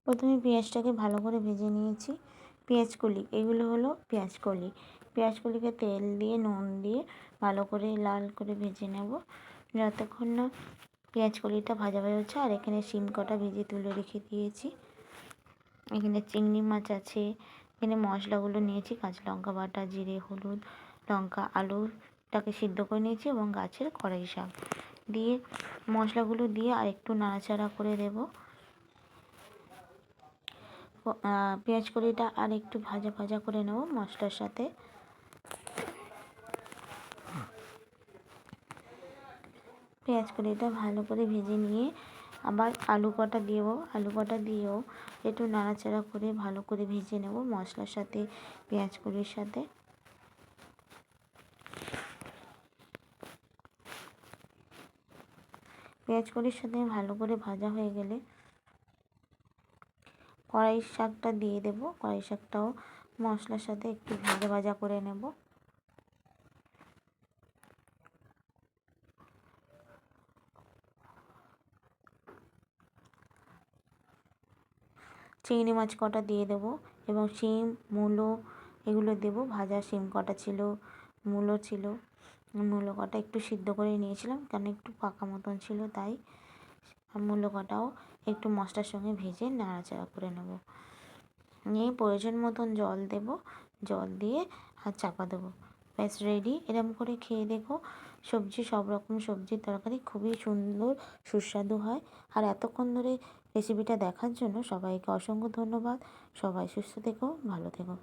প্রথমে পেঁয়াজটাকে ভালো করে ভেজে নিয়েছি। পেঁয়াজকলি, এগুলো হলো পেঁয়াজকলি। পেঁয়াজকলিকে তেল দিয়ে নুন দিয়ে ভালো করে লাল করে ভেজে নেব যতক্ষণ না পেঁয়াজকলিটা ভাজা ভাজা হচ্ছে। আর এখানে শিম কটা ভেজে তুলে রেখে দিয়েছি। এখানে চিংড়ি মাছ আছে। এখানে মশলাগুলো নিয়েছি, কাঁচা লঙ্কা বাটা, জিরে, হলুদ, লঙ্কা, আলুটাকে সিদ্ধ করে নিয়েছি এবং গাছের কড়াই শাক দিয়ে মশলাগুলো দিয়ে আর একটু নাড়াচাড়া করে দেব। পেঁয়াজ কলিটা আর একটু ভাজা ভাজা করে নেব মশলার সাথে। পেঁয়াজ কলিটা ভালো করে ভেজে নিয়ে আবার আলু কটা দিয়েও একটু নাড়াচাড়া করে ভালো করে ভেজে নেব মশলার সাথে, পেঁয়াজ কলির সাথে। পেঁয়াজ কলির সাথে ভালো করে ভাজা হয়ে গেলে কড়াই শাকটা দিয়ে দেব। কড়াই শাকটাও মশলার সাথে একটু ভাজা ভাজা করে নেব। চিংড়ি মাছ কটা দিয়ে দেব এবং শিম, মূলো এগুলো দেব। ভাজা শিম কটা ছিল, মূলো ছিল। মূলো কটা একটু সিদ্ধ করে নিয়েছিলাম কারণ একটু পাকা মতন ছিল, তাই মূলো কটাও একটু মশলার সঙ্গে ভেজে নাড়াচাড়া করে নেব। নিয়ে প্রয়োজন মতন জল দেব। জল দিয়ে আর চাপা দেবো। ব্যাস রেডি। এরকম করে খেয়ে দেখো। সবজি, সব রকম সবজির তরকারি খুবই সুন্দর সুস্বাদু হয়। আর এতক্ষণ ধরে রেসিপিটা দেখার জন্য সবাইকে অসংখ্য ধন্যবাদ। সবাই সুস্থ থেকো, ভালো থেকো।